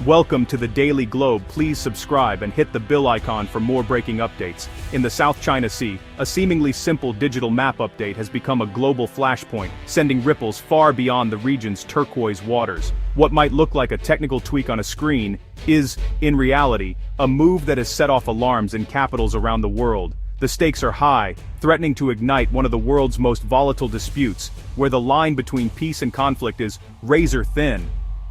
Welcome to the Daily Globe. Please subscribe and hit the bell icon for more breaking updates. In the South China Sea, a seemingly simple digital map update has become a global flashpoint, sending ripples far beyond the region's turquoise waters. What might look like a technical tweak on a screen is, in reality, a move that has set off alarms in capitals around the world. The stakes are high, threatening to ignite one of the world's most volatile disputes, where the line between peace and conflict is razor thin.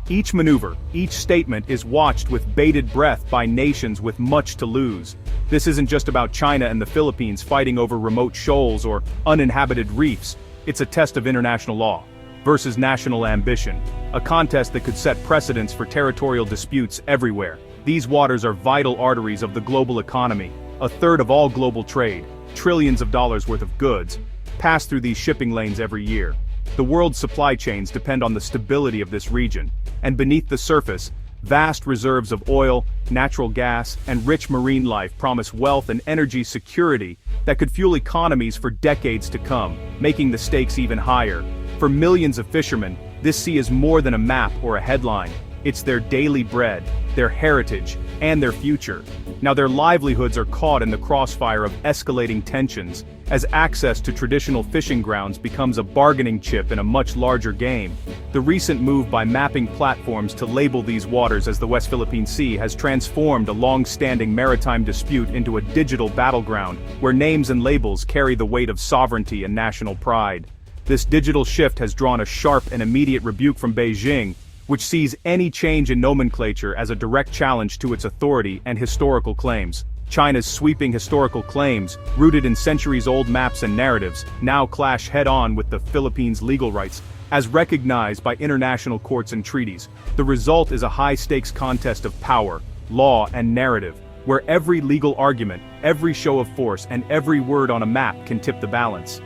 Each maneuver, each statement is watched with bated breath by nations with much to lose. This isn't just about China and the Philippines fighting over remote shoals or uninhabited reefs. It's a test of international law versus national ambition, a contest that could set precedents for territorial disputes everywhere. These waters are vital arteries of the global economy. A third of all global trade, trillions of dollars worth of goods, pass through these shipping lanes every year. The world's supply chains depend on the stability of this region, and beneath the surface, vast reserves of oil, natural gas, and rich marine life promise wealth and energy security that could fuel economies for decades to come, making the stakes even higher. For millions of fishermen, this sea is more than a map or a headline. It's their daily bread, their heritage, and their future. Now their livelihoods are caught in the crossfire of escalating tensions, as access to traditional fishing grounds becomes a bargaining chip in a much larger game. The recent move by mapping platforms to label these waters as the West Philippine Sea has transformed a long-standing maritime dispute into a digital battleground, where names and labels carry the weight of sovereignty and national pride. This digital shift has drawn a sharp and immediate rebuke from Beijing, which sees any change in nomenclature as a direct challenge to its authority and historical claims. China's sweeping historical claims, rooted in centuries-old maps and narratives, now clash head-on with the Philippines' legal rights, as recognized by international courts and treaties. The result is a high-stakes contest of power, law, and narrative, where every legal argument, every show of force, and every word on a map can tip the balance.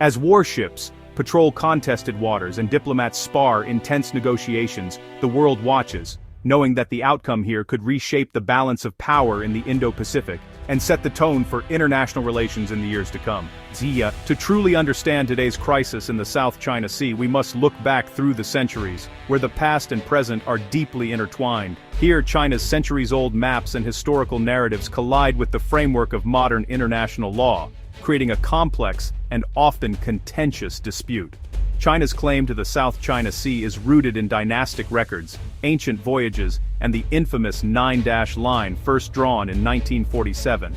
As warships patrol contested waters and diplomats spar intense negotiations, the world watches, knowing that the outcome here could reshape the balance of power in the Indo-Pacific and set the tone for international relations in the years to come. To truly understand today's crisis in the South China Sea, we must look back through the centuries, where the past and present are deeply intertwined. Here, China's centuries-old maps and historical narratives collide with the framework of modern international law, creating a complex and often contentious dispute. China's claim to the South China Sea is rooted in dynastic records, ancient voyages, and the infamous Nine-Dash Line first drawn in 1947.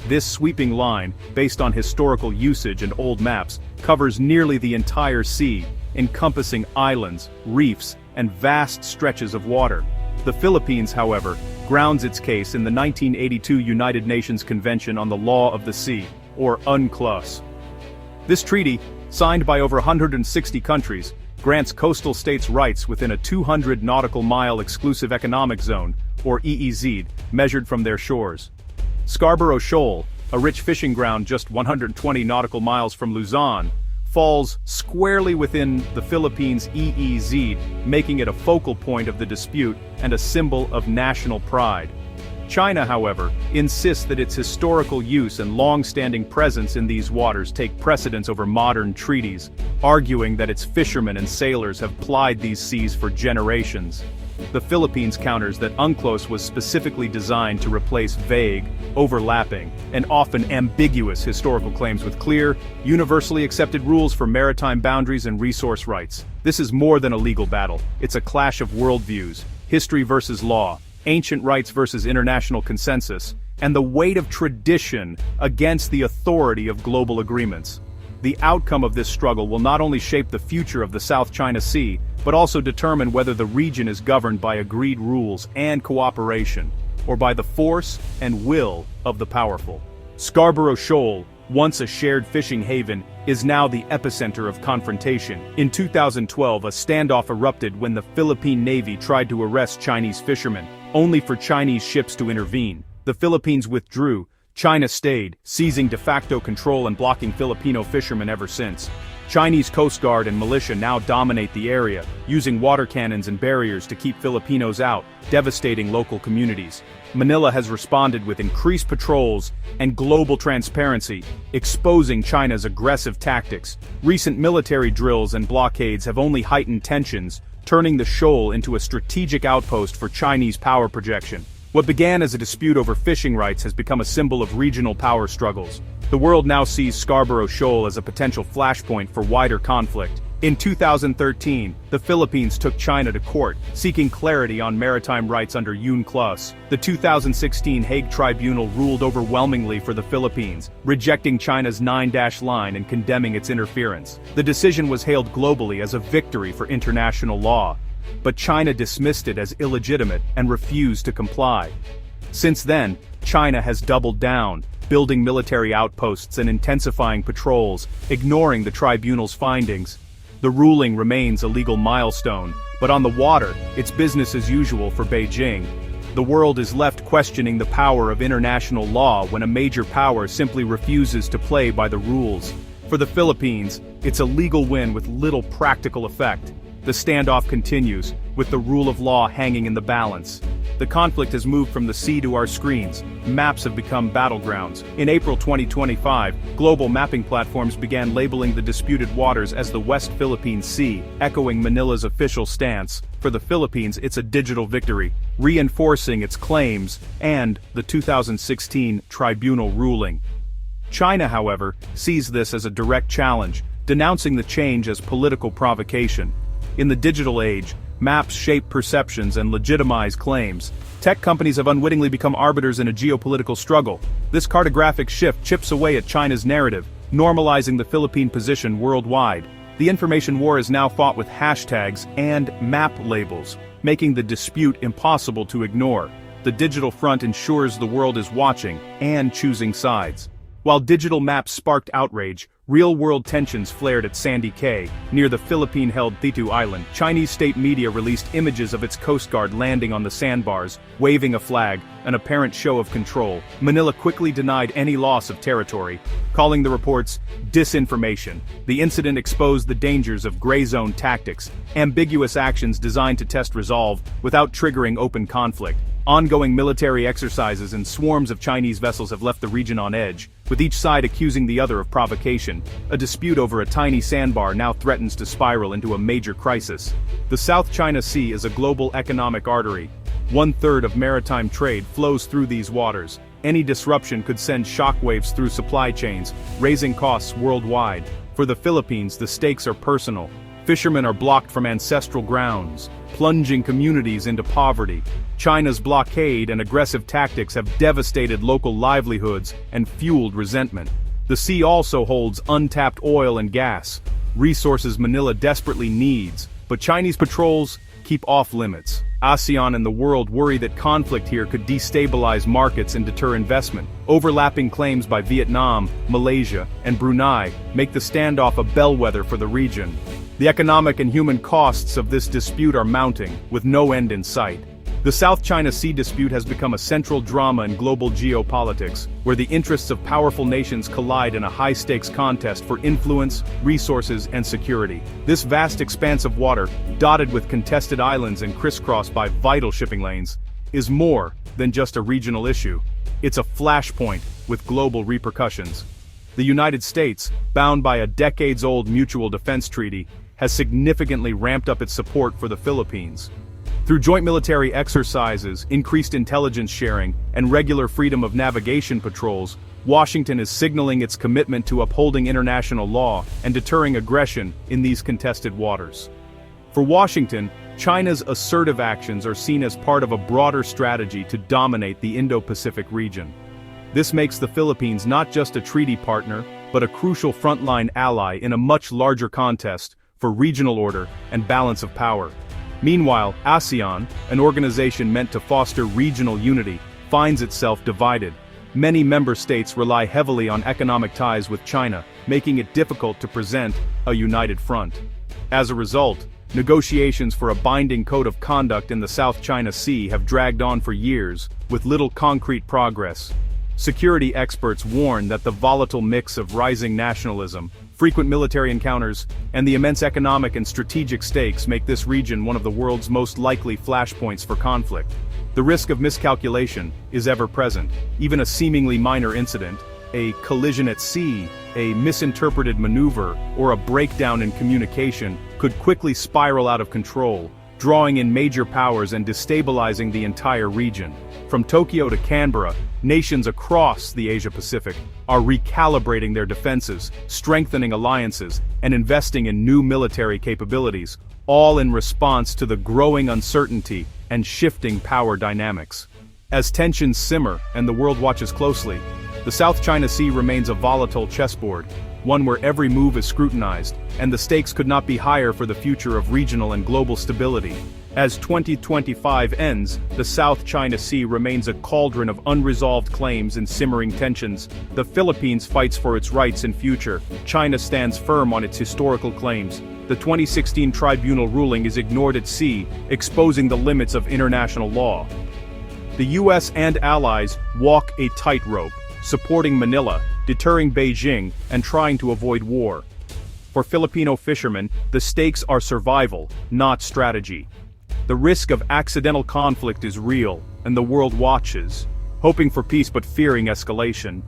This sweeping line, based on historical usage and old maps, covers nearly the entire sea, encompassing islands, reefs, and vast stretches of water. The Philippines, however, grounds its case in the 1982 United Nations Convention on the Law of the Sea, or UNCLOS. This treaty, signed by over 160 countries, grants coastal states rights within a 200 nautical mile exclusive economic zone, or EEZ, measured from their shores. Scarborough Shoal, a rich fishing ground just 120 nautical miles from Luzon, falls squarely within the Philippines' EEZ, making it a focal point of the dispute and a symbol of national pride. China, however, insists that its historical use and long-standing presence in these waters take precedence over modern treaties, arguing that its fishermen and sailors have plied these seas for generations. The Philippines counters that UNCLOS was specifically designed to replace vague, overlapping, and often ambiguous historical claims with clear, universally accepted rules for maritime boundaries and resource rights. This is more than a legal battle. It's a clash of worldviews, history versus law, ancient rights versus international consensus, and the weight of tradition against the authority of global agreements. The outcome of this struggle will not only shape the future of the South China Sea, but also determine whether the region is governed by agreed rules and cooperation, or by the force and will of the powerful. Scarborough Shoal, once a shared fishing haven, is now the epicenter of confrontation. In 2012, a standoff erupted when the Philippine Navy tried to arrest Chinese fishermen, only for Chinese ships to intervene. The Philippines withdrew, China stayed, seizing de facto control and blocking Filipino fishermen ever since. Chinese Coast Guard and militia now dominate the area, using water cannons and barriers to keep Filipinos out, devastating local communities. Manila has responded with increased patrols and global transparency, exposing China's aggressive tactics. Recent military drills and blockades have only heightened tensions, turning the shoal into a strategic outpost for Chinese power projection. What began as a dispute over fishing rights has become a symbol of regional power struggles. The world now sees Scarborough Shoal as a potential flashpoint for wider conflict. In 2013, the Philippines took China to court, seeking clarity on maritime rights under UNCLOS. The 2016 Hague Tribunal ruled overwhelmingly for the Philippines, rejecting China's 9-line and condemning its interference. The decision was hailed globally as a victory for international law, but China dismissed it as illegitimate and refused to comply. Since then, China has doubled down, building military outposts and intensifying patrols, ignoring the tribunal's findings. The ruling remains a legal milestone, but on the water, it's business as usual for Beijing. The world is left questioning the power of international law when a major power simply refuses to play by the rules. For the Philippines, it's a legal win with little practical effect. The standoff continues, with the rule of law hanging in the balance. The conflict has moved from the sea to our screens. Maps have become battlegrounds. In April 2025, global mapping platforms began labeling the disputed waters as the West Philippine Sea, echoing Manila's official stance. For the Philippines, it's a digital victory, reinforcing its claims and the 2016 tribunal ruling. China, however, sees this as a direct challenge, denouncing the change as political provocation. In the digital age, maps shape perceptions and legitimize claims. Tech companies have unwittingly become arbiters in a geopolitical struggle. This cartographic shift chips away at China's narrative, normalizing the Philippine position worldwide. The information war is now fought with hashtags and map labels, making the dispute impossible to ignore. The digital front ensures the world is watching and choosing sides. While digital maps sparked outrage, real-world tensions flared at Sandy Cay, near the Philippine-held Thitu Island. Chinese state media released images of its Coast Guard landing on the sandbars, waving a flag, an apparent show of control. Manila quickly denied any loss of territory, calling the reports disinformation. The incident exposed the dangers of gray zone tactics, ambiguous actions designed to test resolve without triggering open conflict. Ongoing military exercises and swarms of Chinese vessels have left the region on edge, with each side accusing the other of provocation. A dispute over a tiny sandbar now threatens to spiral into a major crisis. The South China Sea is a global economic artery. 1/3 of maritime trade flows through these waters. Any disruption could send shockwaves through supply chains, raising costs worldwide. For the Philippines, the stakes are personal. Fishermen are blocked from ancestral grounds, plunging communities into poverty. China's blockade and aggressive tactics have devastated local livelihoods and fueled resentment. The sea also holds untapped oil and gas, resources Manila desperately needs, but Chinese patrols keep off limits. ASEAN and the world worry that conflict here could destabilize markets and deter investment. Overlapping claims by Vietnam, Malaysia, and Brunei make the standoff a bellwether for the region. The economic and human costs of this dispute are mounting, with no end in sight. The South China Sea dispute has become a central drama in global geopolitics, where the interests of powerful nations collide in a high-stakes contest for influence, resources, and security. This vast expanse of water, dotted with contested islands and crisscrossed by vital shipping lanes, is more than just a regional issue. It's a flashpoint with global repercussions. The United States, bound by a decades-old mutual defense treaty, has significantly ramped up its support for the Philippines. Through joint military exercises, increased intelligence sharing, and regular freedom of navigation patrols, Washington is signaling its commitment to upholding international law and deterring aggression in these contested waters. For Washington, China's assertive actions are seen as part of a broader strategy to dominate the Indo-Pacific region. This makes the Philippines not just a treaty partner, but a crucial frontline ally in a much larger contest for regional order and balance of power. Meanwhile, ASEAN, an organization meant to foster regional unity, finds itself divided. Many member states rely heavily on economic ties with China, making it difficult to present a united front. As a result, negotiations for a binding code of conduct in the South China Sea have dragged on for years, with little concrete progress. Security experts warn that the volatile mix of rising nationalism, frequent military encounters, and the immense economic and strategic stakes make this region one of the world's most likely flashpoints for conflict. The risk of miscalculation is ever present. Even a seemingly minor incident, a collision at sea, a misinterpreted maneuver, or a breakdown in communication, could quickly spiral out of control, drawing in major powers and destabilizing the entire region. From Tokyo to Canberra, nations across the Asia-Pacific are recalibrating their defenses, strengthening alliances, and investing in new military capabilities, all in response to the growing uncertainty and shifting power dynamics. As tensions simmer and the world watches closely, the South China Sea remains a volatile chessboard, one where every move is scrutinized, and the stakes could not be higher for the future of regional and global stability. As 2025 ends, the South China Sea remains a cauldron of unresolved claims and simmering tensions. The Philippines fights for its rights and future. China stands firm on its historical claims. The 2016 tribunal ruling is ignored at sea, exposing the limits of international law. The US and allies walk a tightrope, supporting Manila, deterring Beijing, and trying to avoid war. For Filipino fishermen, the stakes are survival, not strategy. The risk of accidental conflict is real, and the world watches, hoping for peace but fearing escalation.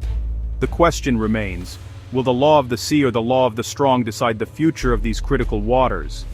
The question remains, will the law of the sea or the law of the strong decide the future of these critical waters?